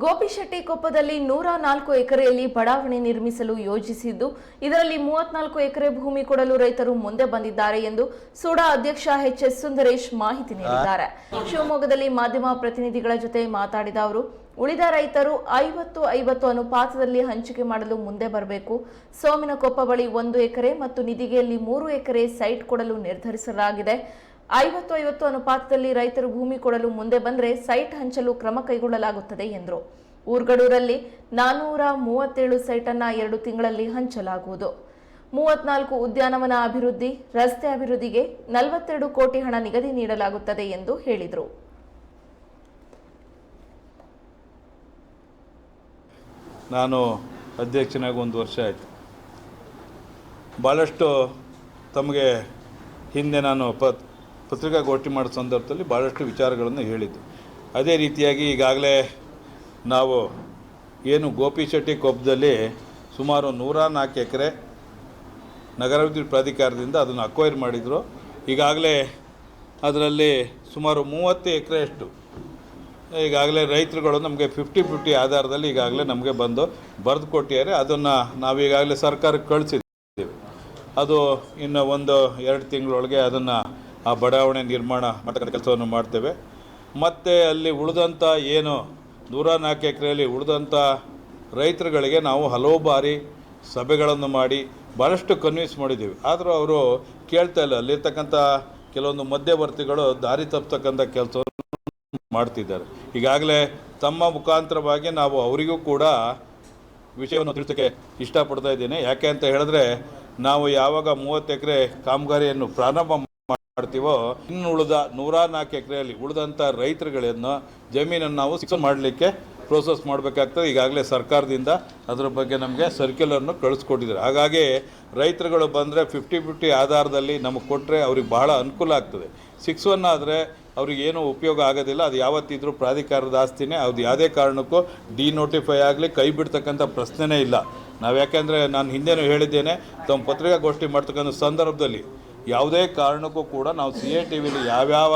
ಗೋಪಿಶೆಟ್ಟಿಕೊಪ್ಪದಲ್ಲಿ 104 ಎಕರೆಯಲ್ಲಿ ಬಡಾವಣೆ ನಿರ್ಮಿಸಲು ಯೋಜಿಸಿದ್ದು, ಇದರಲ್ಲಿ 34 ಎಕರೆ ಭೂಮಿ ಕೊಡಲು ರೈತರು ಮುಂದೆ ಬಂದಿದ್ದಾರೆ ಎಂದು ಸೂಡಾ ಅಧ್ಯಕ್ಷ ಎಚ್.ಎಸ್. ಸುಂದರೇಶ್ ಮಾಹಿತಿ ನೀಡಿದ್ದಾರೆ. ಶಿವಮೊಗ್ಗದಲ್ಲಿ ಮಾಧ್ಯಮ ಪ್ರತಿನಿಧಿಗಳ ಜೊತೆ ಮಾತನಾಡಿದ ಅವರು, ಉಳಿದ ರೈತರು 50-50 ಅನುಪಾತದಲ್ಲಿ ಹಂಚಿಕೆ ಮಾಡಲು ಮುಂದೆ ಬರಬೇಕು. ಸೋಮಿನಕೊಪ್ಪ ಬಳಿ 1 ಎಕರೆ ಮತ್ತು ನಿದಿಗೆಯಲ್ಲಿ 3 ಎಕರೆ ಸೈಟ್ ಕೊಡಲು ನಿರ್ಧರಿಸಲಾಗಿದೆ. 50-50 ಅನುಪಾತದಲ್ಲಿ ರೈತರು ಭೂಮಿ ಕೊಡಲು ಮುಂದೆ ಬಂದರೆ ಸೈಟ್ ಹಂಚಲು ಕ್ರಮ ಕೈಗೊಳ್ಳಲಾಗುತ್ತದೆ ಎಂದರು. ಊರ್ಗಡೂರಲ್ಲಿ 437 ಸೈಟನ್ನು 2 ತಿಂಗಳಲ್ಲಿ ಹಂಚಲಾಗುವುದು. 34 ಉದ್ಯಾನವನ ಅಭಿವೃದ್ಧಿ, ರಸ್ತೆ ಅಭಿವೃದ್ಧಿಗೆ 42 ಕೋಟಿ ಹಣ ನಿಗದಿ ನೀಡಲಾಗುತ್ತದೆ ಎಂದು ಹೇಳಿದರು. ನಾನು ಅಧ್ಯಕ್ಷನಾಗಿ 1 ವರ್ಷ ಆಯಿತು. ಭಾಳಷ್ಟು ತಮಗೆ ಹಿಂದೆ ನಾನು ಪತ್ರಿಕಾಗೋಷ್ಠಿ ಮಾಡೋ ಸಂದರ್ಭದಲ್ಲಿ ಭಾಳಷ್ಟು ವಿಚಾರಗಳನ್ನು ಹೇಳಿದ್ದು. ಅದೇ ರೀತಿಯಾಗಿ ಈಗಾಗಲೇ ನಾವು ಏನು ಗೋಪಿಶೆಟ್ಟಿಕೊಪ್ಪದಲ್ಲಿ ಸುಮಾರು 104 ಎಕರೆ ನಗರಾಭಿವೃದ್ಧಿ ಪ್ರಾಧಿಕಾರದಿಂದ ಅದನ್ನು ಅಕ್ವೈರ್ ಮಾಡಿದರು. ಈಗಾಗಲೇ ಅದರಲ್ಲಿ ಸುಮಾರು 30 ಎಕರೆಯಷ್ಟು ಈಗಾಗಲೇ ರೈತರುಗಳು ನಮಗೆ 50-50 ಆಧಾರದಲ್ಲಿ ಈಗಾಗಲೇ ನಮಗೆ ಬಂದು ಬರೆದು ಕೊಟ್ಟಿದ್ದಾರೆ. ಅದನ್ನು ನಾವು ಈಗಾಗಲೇ ಸರ್ಕಾರಕ್ಕೆ ಕಳಿಸಿದ್ದೀವಿ. ಅದು ಇನ್ನು 1-2 ತಿಂಗಳೊಳಗೆ ಅದನ್ನು ಆ ಬಡಾವಣೆ ನಿರ್ಮಾಣ ಮಾಡ್ತಕ್ಕಂಥ ಕೆಲಸವನ್ನು ಮಾಡ್ತೇವೆ. ಮತ್ತು ಅಲ್ಲಿ ಉಳಿದಂಥ ಏನು 104 ಎಕರೆಯಲ್ಲಿ ಉಳಿದಂಥ ರೈತರುಗಳಿಗೆ ನಾವು ಹಲವು ಬಾರಿ ಸಭೆಗಳನ್ನು ಮಾಡಿ ಭಾಳಷ್ಟು ಕನ್ವಿನ್ಸ್ ಮಾಡಿದ್ದೀವಿ. ಆದರೂ ಅವರು ಕೇಳ್ತಾ ಇಲ್ಲ. ಅಲ್ಲಿರ್ತಕ್ಕಂಥ ಕೆಲವೊಂದು ಮಧ್ಯವರ್ತಿಗಳು ದಾರಿ ತಪ್ಪತಕ್ಕಂಥ ಕೆಲಸವನ್ನು ಮಾಡ್ತಿದ್ದಾರೆ. ಈಗಾಗಲೇ ತಮ್ಮ ಮುಖಾಂತರವಾಗಿ ನಾವು ಅವರಿಗೂ ಕೂಡ ವಿಷಯವನ್ನು ತಿಳಿಸೋಕ್ಕೆ ಇಷ್ಟಪಡ್ತಾ ಇದ್ದೀನಿ. ಯಾಕೆ ಅಂತ ಹೇಳಿದ್ರೆ, ನಾವು ಯಾವಾಗ 30 ಎಕರೆ ಕಾಮಗಾರಿಯನ್ನು ಪ್ರಾರಂಭ ಮಾಡ್ತೀವೋ, ಇನ್ನು ಉಳಿದ 104 ಎಕರೆಯಲ್ಲಿ ಉಳಿದಂಥ ರೈತರುಗಳನ್ನು ಜಮೀನನ್ನು ನಾವು ಸಿಕ್ಸ್ ಮಾಡಲಿಕ್ಕೆ ಪ್ರೋಸೆಸ್ ಮಾಡಬೇಕಾಗ್ತದೆ. ಈಗಾಗಲೇ ಸರ್ಕಾರದಿಂದ ಅದರ ಬಗ್ಗೆ ನಮಗೆ ಸರ್ಕ್ಯುಲರ್ನು ಕಳಿಸ್ಕೊಟ್ಟಿದ್ದಾರೆ. ಹಾಗಾಗಿ ರೈತರುಗಳು ಬಂದರೆ 50-50 ಆಧಾರದಲ್ಲಿ ನಮಗೆ ಕೊಟ್ಟರೆ ಅವ್ರಿಗೆ ಬಹಳ ಅನುಕೂಲ ಆಗ್ತದೆ. 6-1 ಆದರೆ ಅವ್ರಿಗೇನು ಉಪಯೋಗ ಆಗೋದಿಲ್ಲ. ಅದು ಯಾವತ್ತಿದ್ರೂ ಪ್ರಾಧಿಕಾರದ ಆಸ್ತಿನೇ. ಅದು ಯಾವುದೇ ಕಾರಣಕ್ಕೂ ಡಿನೋಟಿಫೈ ಆಗಲಿ ಕೈ ಬಿಡ್ತಕ್ಕಂಥ ಪ್ರಶ್ನೆನೇ ಇಲ್ಲ. ನಾವು ಯಾಕೆಂದರೆ ನಾನು ಹಿಂದೆನೂ ಹೇಳಿದ್ದೇನೆ, ತಮ್ಮ ಪತ್ರಿಕಾಗೋಷ್ಠಿ ಮಾಡ್ತಕ್ಕಂಥ ಸಂದರ್ಭದಲ್ಲಿ ಯಾವುದೇ ಕಾರಣಕ್ಕೂ ಕೂಡ ನಾವು CITVಲಿ ಯಾವ್ಯಾವ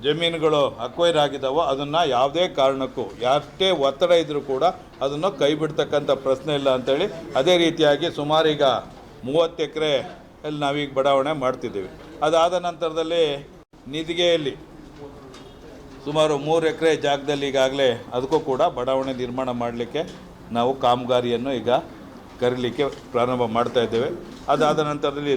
ಜಮೀನುಗಳು ಅಕ್ವೈರ್ ಆಗಿದ್ದಾವೋ ಅದನ್ನು ಯಾವುದೇ ಕಾರಣಕ್ಕೂ ಯಾಷ್ಟೇ ಒತ್ತಡ ಇದ್ದರೂ ಕೂಡ ಅದನ್ನು ಕೈ ಬಿಡ್ತಕ್ಕಂಥ ಪ್ರಶ್ನೆ ಇಲ್ಲ ಅಂಥೇಳಿ, ಅದೇ ರೀತಿಯಾಗಿ ಸುಮಾರೀಗ 30 ಎಕರೆಯಲ್ಲಿ ನಾವೀಗ ಬಡಾವಣೆ ಮಾಡ್ತಿದ್ದೀವಿ. ಅದಾದ ನಂತರದಲ್ಲಿ ನಿದಿಗೆಯಲ್ಲಿ ಸುಮಾರು 3 ಎಕರೆ ಜಾಗದಲ್ಲಿ ಈಗಾಗಲೇ ಅದಕ್ಕೂ ಕೂಡ ಬಡಾವಣೆ ನಿರ್ಮಾಣ ಮಾಡಲಿಕ್ಕೆ ನಾವು ಕಾಮಗಾರಿಯನ್ನು ಈಗ ಕರೀಲಿಕ್ಕೆ ಪ್ರಾರಂಭ ಮಾಡ್ತಾ ಇದ್ದೇವೆ. ಅದಾದ ನಂತರದಲ್ಲಿ